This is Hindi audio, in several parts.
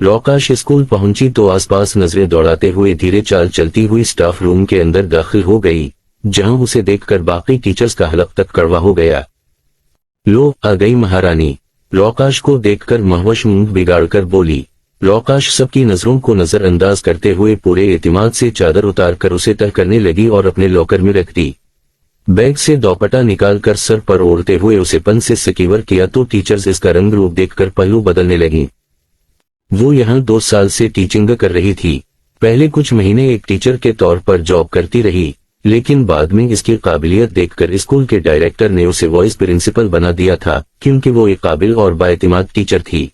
रौकाश स्कूल पहुंची तो आसपास नजरें दौड़ाते हुए धीरे चाल चलती हुई स्टाफ रूम के अंदर दाखिल हो गई, जहां उसे देखकर बाकी टीचर्स का हलक तक कड़वा हो गया। लो आ गई महारानी। रौकाश को देखकर महवश मुंह बिगाड़कर बोली। रौकाश सबकी नजरों को नजरअंदाज करते हुए पूरे एतिमाद से चादर उतारकर उसे तह करने लगी और अपने लॉकर में रख दी। बैग से दोपट्टा निकालकर सर पर ओढ़ते हुए उसे पन से सिक्योर किया तो टीचर्स इसका रंग रूप देखकर पहलू बदलने लगी। वो यहाँ 2 साल से टीचिंग कर रही थी। पहले कुछ महीने एक टीचर के तौर पर जॉब करती रही, लेकिन बाद में इसकी काबिलियत देखकर स्कूल के डायरेक्टर ने उसे वाइस प्रिंसिपल बना दिया था, क्योंकि वो एक काबिल और बाएतिमाद टीचर थी।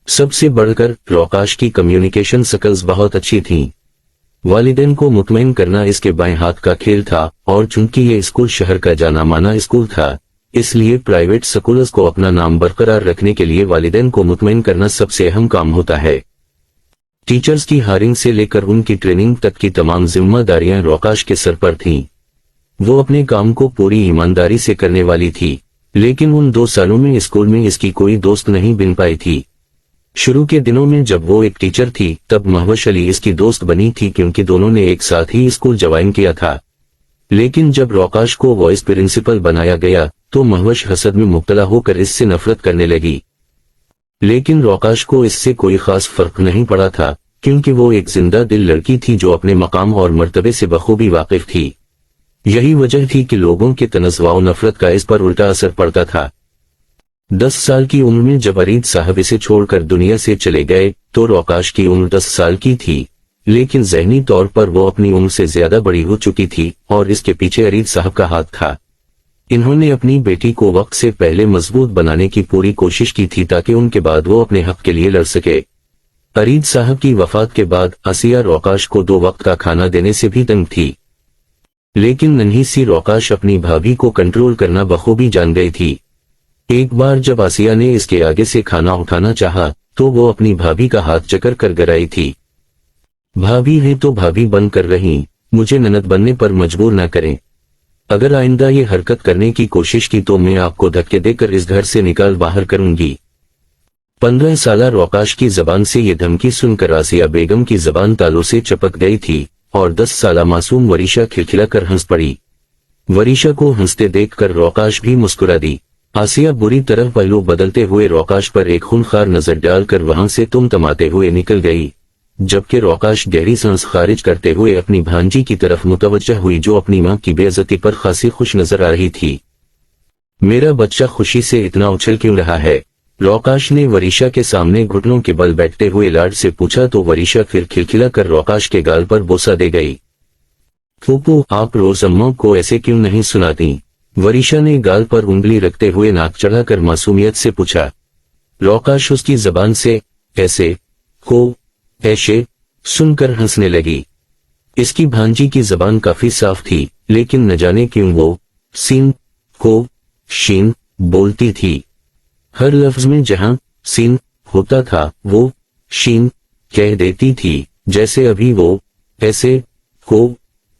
सबसे बढ़कर रौकाश की कम्युनिकेशन स्किल्स बहुत अच्छी थीं। वालिदैन को मुतमईन करना इसके बाएं हाथ का खेल था, और चूंकि ये स्कूल शहर का जाना माना स्कूल था, इसलिए प्राइवेट स्कूल्स को अपना नाम बरकरार रखने के लिए वालिदैन को मुतमईन करना सबसे अहम काम होता है। टीचर्स की हायरिंग से लेकर उनकी ट्रेनिंग तक की तमाम जिम्मेदारियां रौकाश के सर पर थीं। वो अपने काम को पूरी ईमानदारी से करने वाली थी, लेकिन उन 2 सालों में स्कूल में इसकी कोई दोस्त नहीं बन पाई थी। शुरू के दिनों में जब वो एक टीचर थी तब महवश अली इसकी दोस्त बनी थी, क्योंकि दोनों ने एक साथ ही स्कूल ज्वाइन किया था। लेकिन जब रौकाश को वाइस प्रिंसिपल बनाया गया तो महवश हसद में मुब्तला होकर इससे नफरत करने लगी। लेकिन रौकाश को इससे कोई खास फर्क नहीं पड़ा था, क्योंकि वो एक जिंदा दिल लड़की थी जो अपने मकाम और मर्तबे से बखूबी वाकिफ थी। यही वजह थी कि लोगों के तनज़्वा और नफरत का इस पर उल्टा असर पड़ता था। 10 साल की उम्र में जब अरीद साहब इसे छोड़कर दुनिया से चले गए तो रौकाश की उम्र 10 साल की थी, लेकिन ज़हनी तौर पर वो अपनी उम्र से ज्यादा बड़ी हो चुकी थी और इसके पीछे अरीद साहब का हाथ था। इन्होंने अपनी बेटी को वक्त से पहले मजबूत बनाने की पूरी कोशिश की थी ताकि उनके बाद वो अपने हक के लिए लड़ सके। अरीद साहब की वफात के बाद आसिया रौकाश को 2 वक्त का खाना देने से भी तंग थी, लेकिन नन्ही सी रौकाश अपनी भाभी को कंट्रोल करना बखूबी जान गई थी। एक बार जब आसिया ने इसके आगे से खाना उठाना चाहा तो वो अपनी भाभी का हाथ चकर कर गिराई थी। भाभी है तो भाभी बन कर रही, मुझे ननद बनने पर मजबूर न करें। अगर आइंदा ये हरकत करने की कोशिश की तो मैं आपको धक्के देकर इस घर से निकाल बाहर करूंगी। 15 साला रौकाश की जबान से ये धमकी सुनकर आसिया बेगम की जबान तालों से चपक गई थी और 10 साला मासूम वरीशा खिलखिलाकर हंस पड़ी। वरीशा को हंसते देखकर रौकाश भी मुस्कुरा दी। आसिया बुरी तरह पहलू बदलते हुए रौकाश पर एक खूनखार नजर डालकर वहां से तुमतमाते हुए निकल गई, जबकि रौकाश गहरी सांस खारिज करते हुए अपनी भांजी की तरफ मुतवज्जह हुई जो अपनी मां की बेइज्जती पर खासी खुश नजर आ रही थी। मेरा बच्चा खुशी से इतना उछल क्यों रहा है? रौकाश ने वरीशा के सामने घुटनों के बल बैठते हुए लाड से पूछा तो वरीशा फिर खिलखिला कर रौकाश के गाल पर बोसा दे गई। फूफू, आप रोज अम्मा को ऐसे क्यों नहीं सुनाती? वरीशा ने गाल पर उंगली रखते हुए नाक चढ़ाकर मासूमियत से पूछा। रौकाश उसकी जबान से ऐसे को ऐसे सुनकर हंसने लगी। इसकी भांजी की जबान काफी साफ थी, लेकिन न जाने क्यों वो सीन को शीन बोलती थी। हर लफ्ज में जहां सीन होता था वो शीन कह देती थी, जैसे अभी वो ऐसे को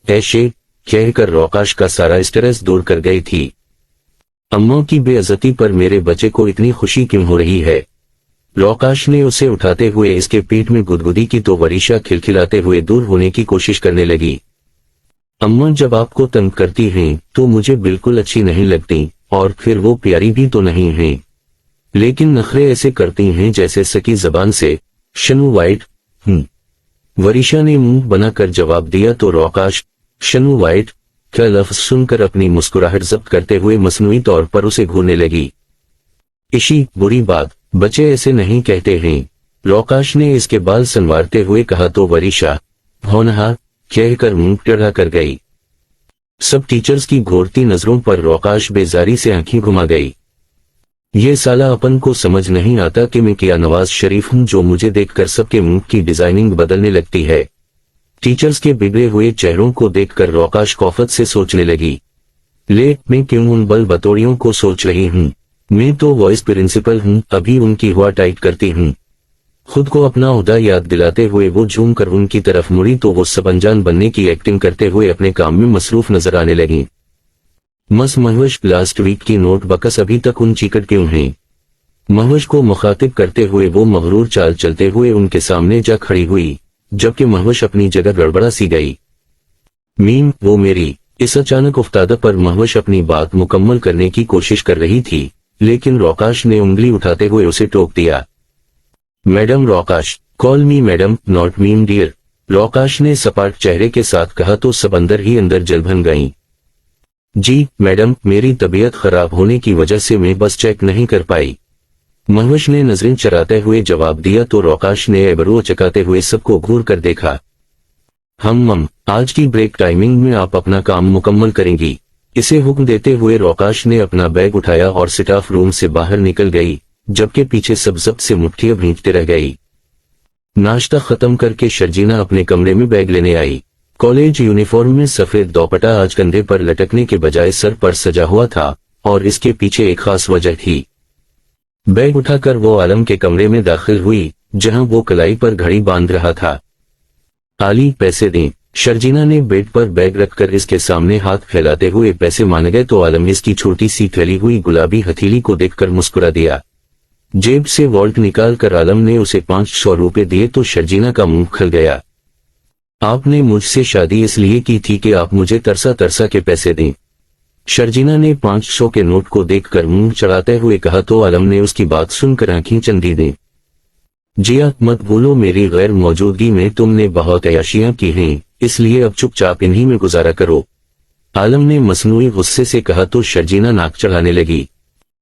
ऐसे कहकर रौकाश का सारा स्ट्रेस दूर कर गई थी। अम्मा की बेइज्जती पर मेरे बच्चे को इतनी खुशी क्यों हो रही है? रौकाश ने उसे उठाते हुए इसके पीठ में गुदगुदी की तो वरीशा खिलखिलाते हुए दूर होने की कोशिश करने लगी। अम्मा जब आपको तंग करती हैं तो मुझे बिल्कुल अच्छी नहीं लगती, और फिर वो प्यारी भी तो नहीं हैं, लेकिन नखरे ऐसे करती हैं जैसे सकी जबान से शनू वाइट। वरीशा ने मुंह बनाकर जवाब दिया तो रौकाश शनू वाइट का लफ्ज सुनकर अपनी मुस्कुराहट जब्त करते हुए मसनूई तौर पर उसे घूरने लगी। इशी बुरी बात, बच्चे ऐसे नहीं कहते हैं, रौकाश ने इसके बाल संवारते हुए कहा तो वरीशा होनहा कहकर मुंह टेढ़ा कर गई। सब टीचर्स की घोरती नजरों पर रौकाश बेजारी से आंखें घुमा गई। ये साला अपन को समझ नहीं आता कि मैं क्या नवाज शरीफ हूं जो मुझे देखकर सबके मुंह की डिजाइनिंग बदलने लगती है। टीचर्स के बिगड़े हुए चेहरों को देखकर रौकाश खौफत से सोचने लगी, ले मैं क्यों उन बल बतौड़ियों को सोच रही हूँ? मैं तो वाइस प्रिंसिपल हूँ, अभी उनकी हुआ टाइट करती हूँ। खुद को अपना ओहदा याद दिलाते हुए वो झूम कर उनकी तरफ मुड़ी तो वो सब अनजान बनने की एक्टिंग करते हुए अपने काम में मसरूफ नजर आने लगी। मस महवश लास्ट वीक की नोट बकस अभी तक उन चिकट क्यों हैं? महवश को मुखातिब करते हुए वो मगरूर चाल चलते हुए उनके सामने जा खड़ी हुई, जबकि महवश अपनी जगह गड़बड़ा सी गई। मीम वो मेरी। इस अचानक उफ्तादा पर महवश अपनी बात मुकम्मल करने की कोशिश कर रही थी, लेकिन रौकाश ने उंगली उठाते हुए उसे टोक दिया। Madam Raukash, call me madam not ma'am dear, Raukash ने सपाट चेहरे के साथ कहा तो सब अंदर ही अंदर जल भन गईं। जी मैडम, मेरी तबीयत खराब होने की वजह से मैं बस चेक नहीं कर पाई, महवश ने नजरें चराते हुए जवाब दिया तो रौकाश ने एबरो चकाते हुए सबको घूर कर देखा। हम आज की ब्रेक टाइमिंग में आप अपना काम मुकम्मल करेंगी, इसे हुक्म देते हुए रौकाश ने अपना बैग उठाया और स्टाफ रूम से बाहर निकल गई, जबकि पीछे सब जब्त से मुट्ठियां भींचते रह गई। नाश्ता खत्म करके शर्जीना अपने कमरे में बैग लेने आई। कॉलेज यूनिफॉर्म में सफेद दोपट्टा आज कंधे पर लटकने के बजाय सर पर सजा हुआ था, और इसके पीछे एक खास वजह थी। बैग उठाकर वो आलम के कमरे में दाखिल हुई, जहां वो कलाई पर घड़ी बांध रहा था। आली पैसे दें। शर्जीना ने बेड पर बैग रखकर इसके सामने हाथ फैलाते हुए पैसे मांग गए तो आलम इसकी छोटी सी फैली हुई गुलाबी हथेली को देखकर मुस्कुरा दिया। जेब से वॉल्ट निकाल कर आलम ने उसे 500 रुपए दिए तो शर्जीना का मुंह खुल गया। आपने मुझसे शादी इसलिए की थी कि आप मुझे तरसा तरसा के पैसे दें। शर्जीना ने 500 के नोट को देखकर मुंह चढ़ाते हुए कहा तो आलम ने उसकी बात सुनकर आंखें चंदी दी। जिया मत भूलो मेरी गैर मौजूदगी में तुमने बहुत अयाशियां की हैं, इसलिए अब चुपचाप इन्हीं में गुजारा करो, आलम ने मसनूई गुस्से से कहा तो शर्जीना नाक चढ़ाने लगी।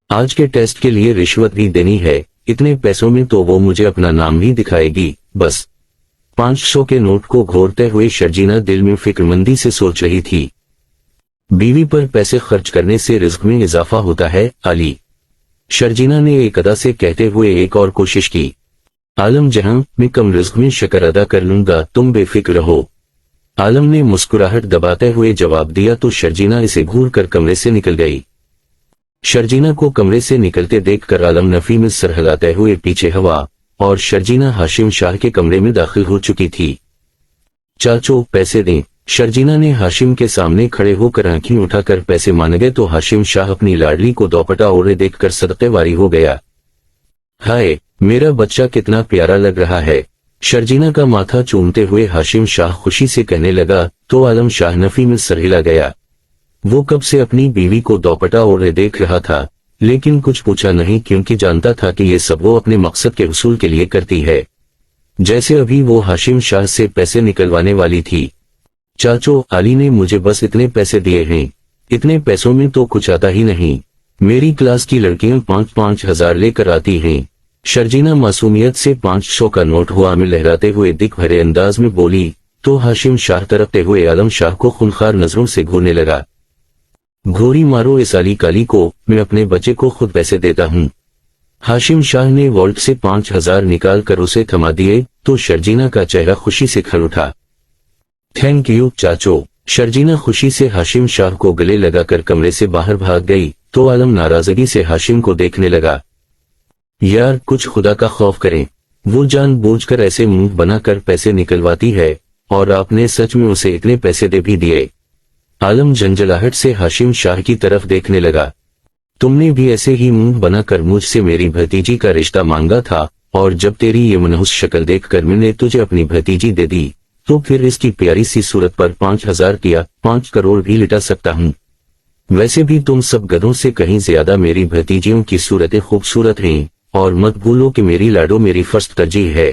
आज के टेस्ट के लिए रिश्वत भी देनी है, इतने पैसों में तो वो मुझे अपना नाम ही दिखाएगी बस। 500 के नोट को घोरते हुए शर्जीना दिल में फिक्रमंदी से सोच रही थी। बीवी पर पैसे खर्च करने से रिस्क में इजाफा होता है आली। शर्जीना ने एक अदा से कहते हुए एक और कोशिश की। आलम जहां मैं कम रिस्क में शक्र अदा कर लूंगा, तुम बेफिक्र रहो, आलम ने मुस्कुराहट दबाते हुए जवाब दिया तो शर्जीना इसे घूर कर कमरे से निकल गई। शर्जीना को कमरे से निकलते देखकर आलम नफी में सर हिलाते हुए पीछे हुआ और शर्जीना हाशिम शाह के कमरे में दाखिल हो चुकी थी। चाचो पैसे दें। शर्जीना ने हाशिम के सामने खड़े होकर आंखें उठाकर पैसे मांगे तो हाशिम शाह अपनी लाडली को दोपट्टा ओढ़े देखकर सदक़ेवारी हो गया। हाय मेरा बच्चा कितना प्यारा लग रहा है, शर्जीना का माथा चूमते हुए हाशिम शाह खुशी से कहने लगा तो आलम शाह नफी में सर हिला गया। वो कब से अपनी बीवी को दोपट्टा ओढ़े देख रहा था, लेकिन कुछ पूछा नहीं क्योंकि जानता था कि ये सब वो अपने मकसद के हुसूल के लिए करती है। जैसे अभी वो हाशिम शाह से पैसे निकलवाने वाली थी। चाचो आली ने मुझे बस इतने पैसे दिए हैं, इतने पैसों में तो कुछ आता ही नहीं, मेरी क्लास की लड़कियां 5-5 हजार लेकर आती हैं। शर्जीना मासूमियत से 500 का नोट हुआ में लहराते हुए दिख भरे अंदाज में बोली तो हाशिम शाह तरफते हुए आलम शाह को खूनखार नजरों से घूरने लगा। घोरी मारो इस आली काली को, मैं अपने बच्चे को खुद पैसे देता हूँ। हाशिम शाह ने वॉल्ट से 5000 निकाल कर उसे थमा दिए तो शर्जीना का चेहरा खुशी से खिल उठा। Thank you चाचो। शर्जीना खुशी से हाशिम शाह को गले लगाकर कमरे से बाहर भाग गई तो आलम नाराजगी से हाशिम को देखने लगा। यार कुछ खुदा का खौफ करें, वो जानबूझकर ऐसे मुंह बनाकर पैसे निकलवाती है और आपने सच में उसे इतने पैसे दे भी दिए। आलम झंझलाहट से हाशिम शाह की तरफ देखने लगा। तुमने भी ऐसे ही मुंह बनाकर मुझसे मेरी भतीजी का रिश्ता मांगा था और जब तेरी ये मनहूस शक्ल देखकर मैंने तुझे अपनी भतीजी दे दी तो फिर इसकी प्यारी सी सूरत पर 5000 किया 5 करोड़ भी लिटा सकता हूँ। वैसे भी तुम सब गधों से कहीं ज्यादा मेरी भतीजियों की सूरतें खूबसूरत हैं और मत भूलो कि मेरी लाडो मेरी फर्स्ट तरजीह है।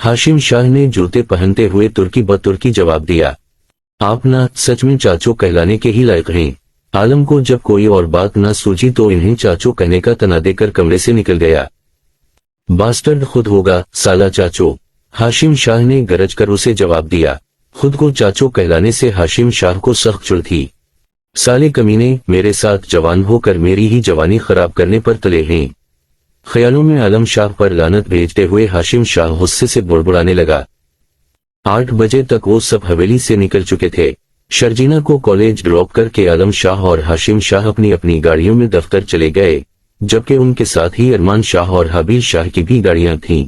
हाशिम शाह ने जूते पहनते हुए तुर्की ब तुर्की जवाब दिया। आप ना सच में चाचो कहलाने के ही लायक हैं। आलम को जब कोई और बात ना सूझी तो इन्हें चाचो कहने का तना देकर कमरे से निकल गया। बास्टर्ड खुद होगा साला चाचो, हाशिम शाह ने गरज कर उसे जवाब दिया। खुद को चाचो कहलाने से हाशिम शाह को सख्त चिढ़ थी। साले कमीने मेरे साथ जवान होकर मेरी ही जवानी खराब करने पर तुले हैं। ख्यालों में आलम शाह पर लानत भेजते हुए हाशिम शाह गुस्से से बुड़बुड़ाने लगा। 8 बजे तक वो सब हवेली से निकल चुके थे। शर्जीना को कॉलेज ड्रॉप करके आलम शाह और हाशिम शाह अपनी अपनी गाड़ियों में दफ्तर चले गए, जबकि उनके साथ ही अरमान शाह और हाबील शाह की भी गाड़ियां थीं।